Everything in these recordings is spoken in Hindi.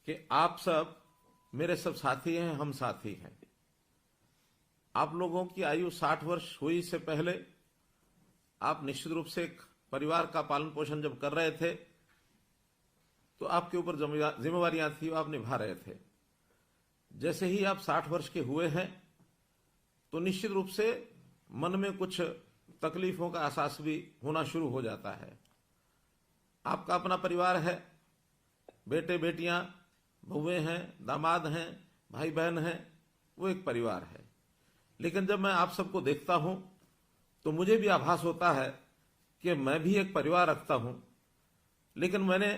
कि आप सब मेरे सब साथी हैं, हम साथी हैं। आप लोगों की आयु 60 वर्ष हुई से पहले आप निश्चित रूप से एक परिवार का पालन पोषण जब कर रहे थे तो आपके ऊपर जिम्मेवारियां थी, वो आप निभा रहे थे। जैसे ही आप 60 वर्ष के हुए हैं तो निश्चित रूप से मन में कुछ तकलीफों का एहसास भी होना शुरू हो जाता है। आपका अपना परिवार है, बेटे बेटियां, बहुएं हैं, दामाद हैं, भाई बहन हैं, वो एक परिवार है। लेकिन जब मैं आप सबको देखता हूं तो मुझे भी आभास होता है कि मैं भी एक परिवार रखता हूं, लेकिन मैंने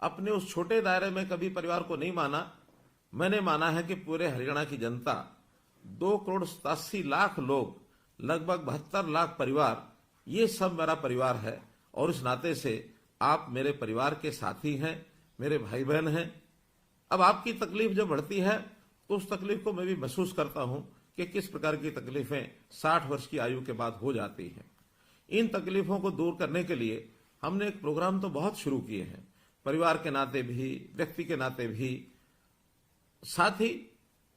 अपने उस छोटे दायरे में कभी परिवार को नहीं माना। मैंने माना है कि पूरे हरियाणा की जनता, 2,87,00,000 लोग, लगभग 72 लाख परिवार, ये सब मेरा परिवार है। और इस नाते से आप मेरे परिवार के साथी हैं, मेरे भाई बहन हैं। अब आपकी तकलीफ जब बढ़ती है तो उस तकलीफ को मैं भी महसूस करता हूं कि किस प्रकार की तकलीफें 60 वर्ष की आयु के बाद हो जाती हैं। इन तकलीफों को दूर करने के लिए हमने एक प्रोग्राम तो बहुत शुरू किए हैं, परिवार के नाते भी, व्यक्ति के नाते भी। साथ ही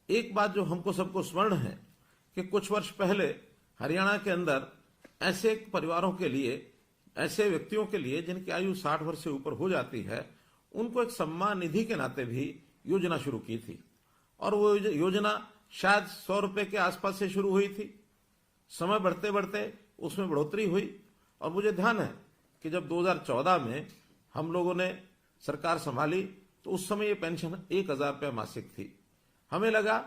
एक बात जो हमको सबको स्मरण है कि कुछ वर्ष पहले हरियाणा के अंदर ऐसे परिवारों के लिए, ऐसे व्यक्तियों के लिए जिनकी आयु 60 वर्ष से ऊपर हो जाती है, उनको एक सम्मान निधि के नाते भी योजना शुरू की थी। और वो योजना शायद 100 रुपए के आसपास से शुरू हुई थी। समय बढ़ते बढ़ते उसमें बढ़ोतरी हुई और मुझे ध्यान है कि जब 2014 में हम लोगों ने सरकार संभाली तो उस समय ये पेंशन 1,000 रुपये मासिक थी। हमें लगा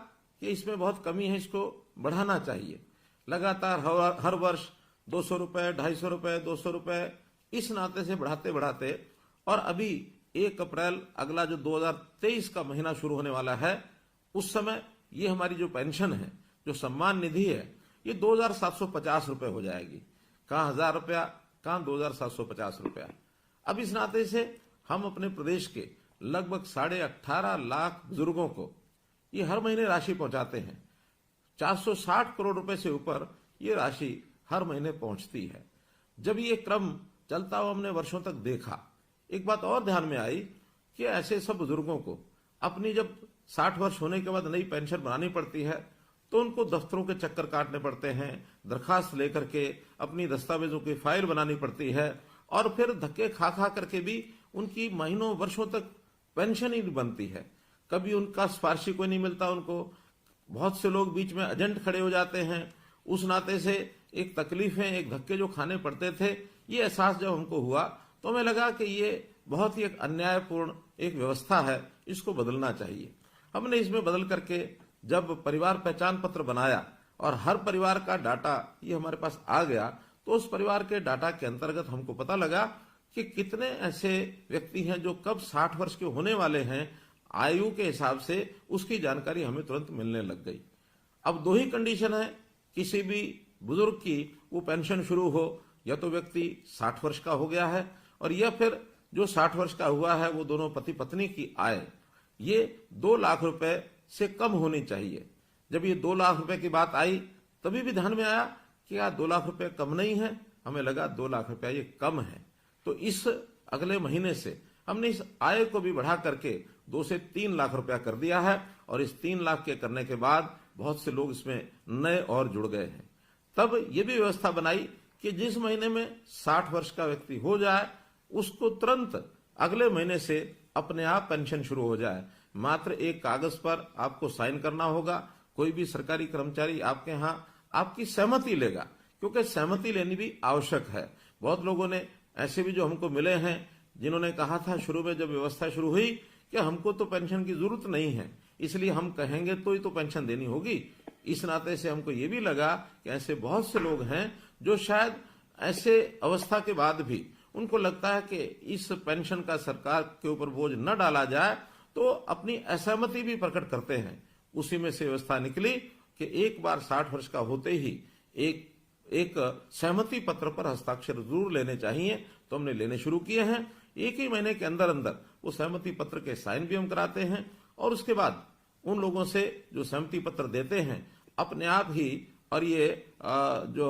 कि इसमें बहुत कमी है, इसको बढ़ाना चाहिए। लगातार हर वर्ष 200 रुपये, 250 रुपये, 200 रुपये, इस नाते से बढ़ाते बढ़ाते और अभी 1 अप्रैल अगला जो 2023 का महीना शुरू होने वाला है, उस समय ये हमारी जो पेंशन है, जो सम्मान निधि है, ये 2,750 रुपये हो जाएगी। कहाँ 1,000 रुपया, कहाँ 2,750 रुपया। अब इस नाते से हम अपने प्रदेश के लगभग 18.5 लाख बुजुर्गों को ये हर महीने राशि पहुंचाते हैं। 460 करोड़ रुपए से ऊपर ये राशि हर महीने पहुंचती है। जब ये क्रम चलता हुआ हमने वर्षों तक देखा, एक बात और ध्यान में आई कि ऐसे सब बुजुर्गों को अपनी जब 60 वर्ष होने के बाद नई पेंशन बनानी पड़ती है तो उनको दफ्तरों के चक्कर काटने पड़ते हैं, दरखास्त लेकर के अपनी दस्तावेजों की फाइल बनानी पड़ती है और फिर धक्के खा खा करके भी उनकी महीनों वर्षों तक पेंशन ही नहीं बनती है। कभी उनका सिफारिशी कोई नहीं मिलता उनको। बहुत से लोग बीच में एजेंट खड़े हो जाते हैं। उस नाते से एक तकलीफें, एक धक्के जो खाने पड़ते थे, ये एहसास जब हमको हुआ तो हमें लगा कि ये बहुत ही एक अन्यायपूर्ण एक व्यवस्था है, इसको बदलना चाहिए। हमने इसमें बदल करके जब परिवार पहचान पत्र बनाया और हर परिवार का डाटा ये हमारे पास आ गया, तो उस परिवार के डाटा के अंतर्गत हमको पता लगा कि कितने ऐसे व्यक्ति हैं जो कब 60 वर्ष के होने वाले हैं, आयु के हिसाब से उसकी जानकारी हमें तुरंत मिलने लग गई। अब 2 ही कंडीशन है किसी भी बुजुर्ग की, वो पेंशन शुरू हो, या तो व्यक्ति 60 वर्ष का हो गया है और या फिर जो 60 वर्ष का हुआ है वो दोनों पति पत्नी की आय ये 2 लाख रुपए से कम होनी चाहिए। जब ये 2 लाख रुपए की बात आई तभी भी ध्यान में आया कि यार 2 लाख रुपए कम नहीं है, हमें लगा 2 लाख रुपया ये कम है। तो इस अगले महीने से हमने इस आय को भी बढ़ा करके 2 से 3 लाख रुपया कर दिया है और इस 3 लाख के करने के बाद बहुत से लोग इसमें नए और जुड़ गए हैं। तब ये भी व्यवस्था बनाई कि जिस महीने में 60 वर्ष का व्यक्ति हो जाए उसको तुरंत अगले महीने से अपने आप पेंशन शुरू हो जाए। मात्र एक कागज पर आपको साइन करना होगा। कोई भी सरकारी कर्मचारी आपके यहाँ आपकी सहमति लेगा, क्योंकि सहमति लेनी भी आवश्यक है। बहुत लोगों ने ऐसे भी जो हमको मिले हैं जिन्होंने कहा था शुरू में जब व्यवस्था शुरू हुई कि हमको तो पेंशन की जरूरत नहीं है, इसलिए हम कहेंगे तो ही तो पेंशन देनी होगी। इस नाते से हमको ये भी लगा कि ऐसे बहुत से लोग हैं जो शायद ऐसे अवस्था के बाद भी उनको लगता है कि इस पेंशन का सरकार के ऊपर बोझ न डाला जाए, तो अपनी असहमति भी प्रकट करते हैं। उसी में से व्यवस्था निकली कि एक बार 60 वर्ष का होते ही एक सहमति पत्र पर हस्ताक्षर जरूर लेने चाहिए। तो हमने लेने शुरू किए हैं। 1 ही महीने के अंदर अंदर वो सहमति पत्र के साइन भी हम कराते हैं और उसके बाद उन लोगों से जो सहमति पत्र देते हैं अपने आप ही और ये जो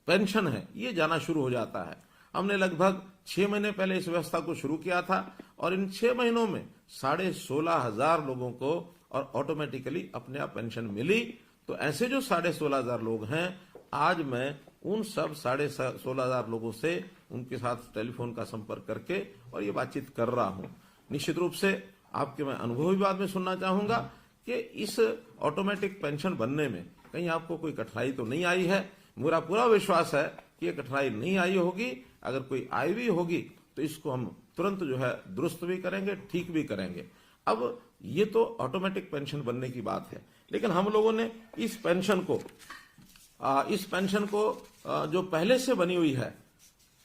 पेंशन है ये जाना शुरू हो जाता है। हमने लगभग 6 महीने पहले इस व्यवस्था को शुरू किया था और इन 6 महीनों में 16,500 लोगों को और ऑटोमेटिकली अपने आप पेंशन मिली। तो ऐसे जो 16,500 लोग हैं, आज मैं उन सब 16,500 लोगों से उनके साथ टेलीफोन का संपर्क करके और ये बातचीत कर रहा हूं। निश्चित रूप से आपके मैं अनुभव भी बाद में सुनना चाहूंगा कि इस ऑटोमेटिक पेंशन बनने में कहीं आपको कोई कठिनाई तो नहीं आई है। मेरा पूरा विश्वास है कि ये कठिनाई नहीं आई होगी। अगर कोई आई भी होगी तो इसको हम तुरंत जो है दुरुस्त भी करेंगे, ठीक भी करेंगे। अब ये तो ऑटोमेटिक पेंशन बनने की बात है, लेकिन हम लोगों ने इस पेंशन को जो पहले से बनी हुई है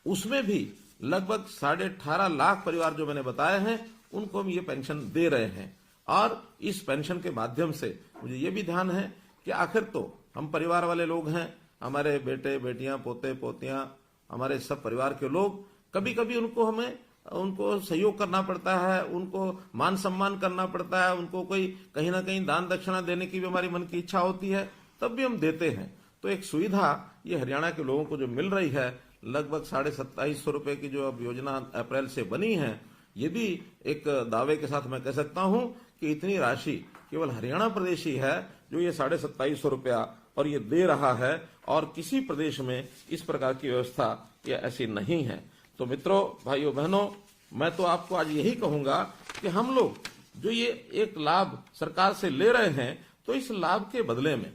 उसमें भी लगभग 18.5 लाख परिवार जो मैंने बताए हैं उनको हम ये पेंशन दे रहे हैं। और इस पेंशन के माध्यम से मुझे ये भी ध्यान है कि आखिर तो हम परिवार वाले लोग हैं, हमारे बेटे बेटियां पोते पोतियां, हमारे सब परिवार के लोग, कभी कभी उनको सहयोग करना पड़ता है, उनको मान सम्मान करना पड़ता है, उनको कोई कहीं ना कहीं दान दक्षिणा देने की भी हमारी मन की इच्छा होती है, तब भी हम देते हैं। तो एक सुविधा ये हरियाणा के लोगों को जो मिल रही है, लगभग 2750 रुपए की जो अब योजना अप्रैल से बनी है, ये भी एक दावे के साथ मैं कह सकता हूं कि इतनी राशि केवल हरियाणा प्रदेश ही है जो ये 2750 रुपया और ये दे रहा है, और किसी प्रदेश में इस प्रकार की व्यवस्था ये ऐसी नहीं है। तो मित्रों, भाइयों बहनों, मैं तो आपको आज यही कहूंगा कि हम लोग जो ये एक लाभ सरकार से ले रहे हैं, तो इस लाभ के बदले में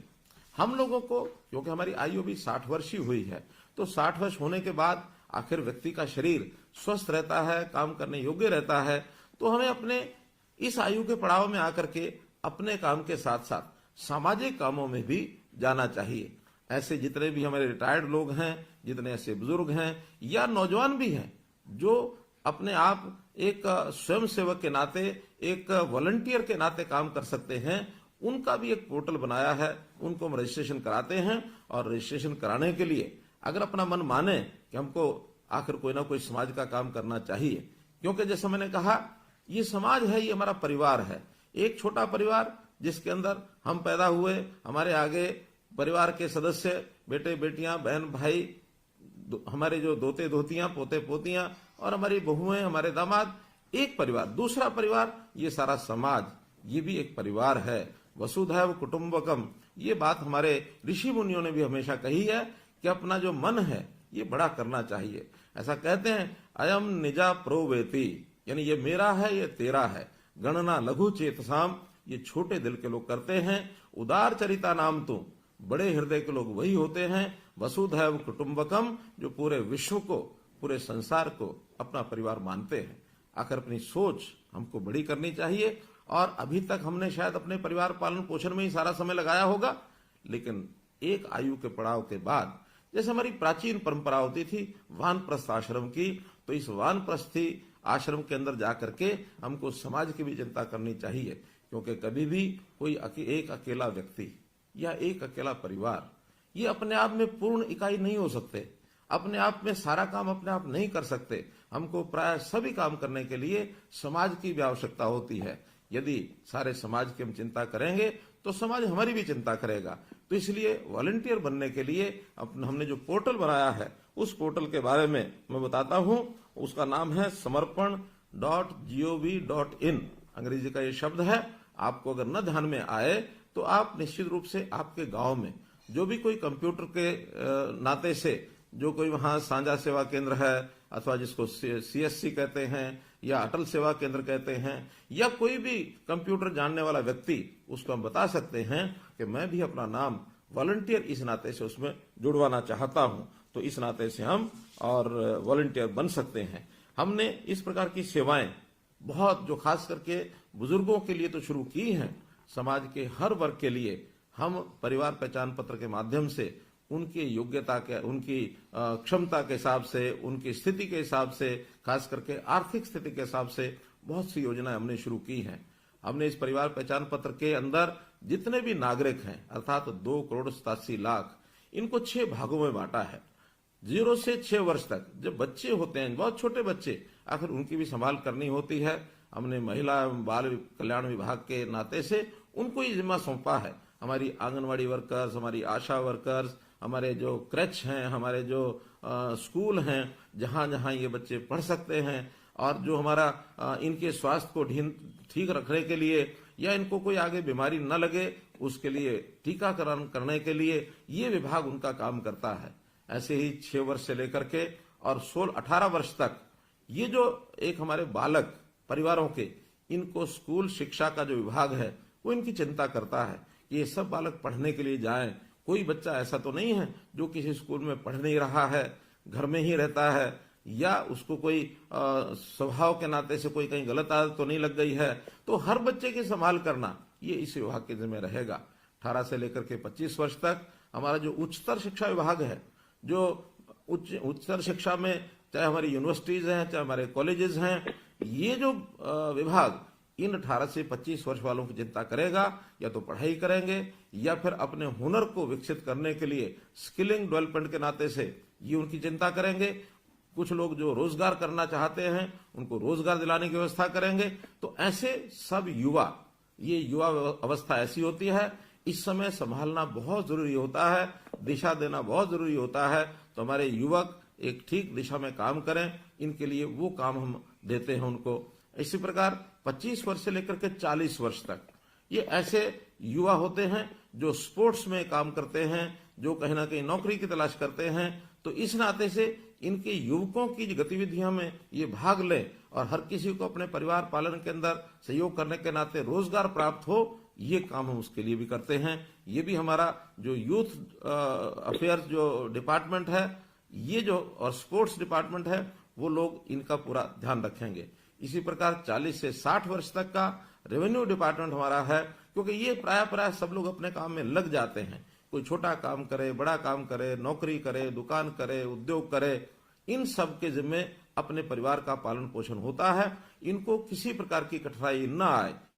हम लोगों को, क्योंकि हमारी आयु भी 60 वर्ष ही हुई है, तो 60 वर्ष होने के बाद आखिर व्यक्ति का शरीर स्वस्थ रहता है, काम करने योग्य रहता है, तो हमें अपने इस आयु के पड़ाव में आकर के अपने काम के साथ साथ सामाजिक कामों में भी जाना चाहिए। ऐसे जितने भी हमारे रिटायर्ड लोग हैं, जितने ऐसे बुजुर्ग हैं या नौजवान भी हैं जो अपने आप एक स्वयंसेवक के नाते, एक वॉलंटियर के नाते काम कर सकते हैं, उनका भी एक पोर्टल बनाया है। उनको हम रजिस्ट्रेशन कराते हैं, और रजिस्ट्रेशन कराने के लिए अगर अपना मन माने कि हमको आखिर कोई ना कोई समाज का काम करना चाहिए, क्योंकि जैसे मैंने कहा, ये समाज है, ये हमारा परिवार है, एक छोटा परिवार जिसके अंदर हम पैदा हुए, हमारे आगे परिवार के सदस्य, बेटे बेटियां, बहन भाई, हमारे जो दोते धोतियां, पोते पोतियां, और हमारी बहुएं, हमारे दामाद, एक परिवार। दूसरा परिवार ये सारा समाज, ये भी एक परिवार है। वसुधैव कुटुंबकम, ये बात हमारे ऋषि मुनियों ने भी हमेशा कही है कि अपना जो मन है ये बड़ा करना चाहिए। ऐसा कहते हैं, अयम निजा प्रोवेति, यानी ये मेरा है, ये तेरा है। गणना लघु चेतसाम, ये छोटे दिल के लोग करते हैं। उदार चरिता नाम तो, बड़े हृदय के लोग वही होते हैं। वसुधैव कुटुंबकम, जो पूरे विश्व को, पूरे संसार को अपना परिवार मानते हैं। आखिर अपनी सोच हमको बड़ी करनी चाहिए, और अभी तक हमने शायद अपने परिवार पालन पोषण में ही सारा समय लगाया होगा, लेकिन एक आयु के पड़ाव के बाद, जैसे हमारी प्राचीन परंपरा होती थी वानप्रस्थ आश्रम की, तो इस वानप्रस्थी आश्रम के अंदर जाकर के हमको समाज की भी चिंता करनी चाहिए, क्योंकि कभी भी कोई एक अकेला व्यक्ति या एक अकेला परिवार ये अपने आप में पूर्ण इकाई नहीं हो सकते, अपने आप में सारा काम अपने आप नहीं कर सकते। हमको प्राय सभी काम करने के लिए समाज की भी आवश्यकता होती है। यदि सारे समाज की हम चिंता करेंगे तो समाज हमारी भी चिंता करेगा। तो इसलिए वॉलंटियर बनने के लिए हमने जो पोर्टल बनाया है, उस पोर्टल के बारे में मैं बताता हूं। उसका नाम है samarpan.gov.in, अंग्रेजी का ये शब्द है। आपको अगर न ध्यान में आए तो आप निश्चित रूप से आपके गांव में जो भी कोई कंप्यूटर के नाते से जो कोई वहां साझा सेवा केंद्र है, अथवा जिसको CSC कहते हैं या अटल सेवा केंद्र कहते हैं, या कोई भी कंप्यूटर जानने वाला व्यक्ति, उसको हम बता सकते हैं कि मैं भी अपना नाम वॉलंटियर इस नाते से उसमें जुड़वाना चाहता हूं। तो इस नाते से हम और वॉलंटियर बन सकते हैं। हमने इस प्रकार की सेवाएं बहुत, जो खास करके बुजुर्गों के लिए तो शुरू की हैं, समाज के हर वर्ग के लिए हम परिवार पहचान पत्र के माध्यम से उनकी योग्यता के, उनकी क्षमता के हिसाब से, उनकी स्थिति के हिसाब से, खास करके आर्थिक स्थिति के हिसाब से बहुत सी योजनाएं हमने शुरू की हैं। हमने इस परिवार पहचान पत्र के अंदर जितने भी नागरिक हैं, अर्थात 2,87,00,000, इनको 6 भागों में बांटा है। 0 से 6 वर्ष तक जब बच्चे होते हैं, बहुत छोटे बच्चे, आखिर उनकी भी संभाल करनी होती है। हमने महिला एवं बाल कल्याण विभाग के नाते से उनको ये जिम्मा सौंपा है। हमारी आंगनवाड़ी वर्कर्स, हमारी आशा वर्कर्स, हमारे जो क्रच हैं, हमारे जो स्कूल हैं, जहां जहां ये बच्चे पढ़ सकते हैं, और जो हमारा इनके स्वास्थ्य को ठीक रखने के लिए या इनको कोई आगे बीमारी न लगे उसके लिए टीकाकरण करने के लिए ये विभाग उनका काम करता है। ऐसे ही 6 वर्ष से लेकर के और 16-18 वर्ष तक ये जो एक हमारे बालक परिवारों के इनको स्कूल शिक्षा का जो विभाग है वो इनकी चिंता करता है कि ये सब बालक पढ़ने के लिए जाएं। कोई बच्चा ऐसा तो नहीं है जो किसी स्कूल में पढ़ नहीं रहा है, घर में ही रहता है, या उसको कोई स्वभाव के नाते से कोई कहीं गलत आदत तो नहीं लग गई है। तो हर बच्चे की संभाल करना ये इस विभाग के जिम्मे रहेगा। 18 से लेकर के 25 वर्ष तक हमारा जो उच्चतर शिक्षा विभाग है, जो उच्चतर शिक्षा में चाहे हमारी यूनिवर्सिटीज हैं चाहे हमारे कॉलेजेस हैं, ये जो विभाग इन 18 से 25 वर्ष वालों की चिंता करेगा। या तो पढ़ाई करेंगे या फिर अपने हुनर को विकसित करने के लिए स्किलिंग डेवलपमेंट के नाते से ये उनकी चिंता करेंगे। कुछ लोग जो रोजगार करना चाहते हैं उनको रोजगार दिलाने की व्यवस्था करेंगे। तो ऐसे सब युवा, ये युवा अवस्था ऐसी होती है, इस समय संभालना बहुत जरूरी होता है, दिशा देना बहुत जरूरी होता है। तो हमारे युवक एक ठीक दिशा में काम करें, इनके लिए वो काम हम देते हैं उनको। इसी प्रकार 25 वर्ष से लेकर के 40 वर्ष तक ये ऐसे युवा होते हैं जो स्पोर्ट्स में काम करते हैं, जो कहीं ना कहीं नौकरी की तलाश करते हैं। तो इस नाते से इनके युवकों की गतिविधियों में ये भाग लें और हर किसी को अपने परिवार पालन के अंदर सहयोग करने के नाते रोजगार प्राप्त हो, ये काम हम उसके लिए भी करते हैं। ये भी हमारा जो यूथ अफेयर्स जो डिपार्टमेंट है ये जो और स्पोर्ट्स डिपार्टमेंट है वो लोग इनका पूरा ध्यान रखेंगे। इसी प्रकार 40 से 60 वर्ष तक का रेवेन्यू डिपार्टमेंट हमारा है, क्योंकि ये प्राय सब लोग अपने काम में लग जाते हैं। कोई छोटा काम करे, बड़ा काम करे, नौकरी करे, दुकान करे, उद्योग करे, इन सब के जिम्मे अपने परिवार का पालन पोषण होता है। इनको किसी प्रकार की कठिनाई न आए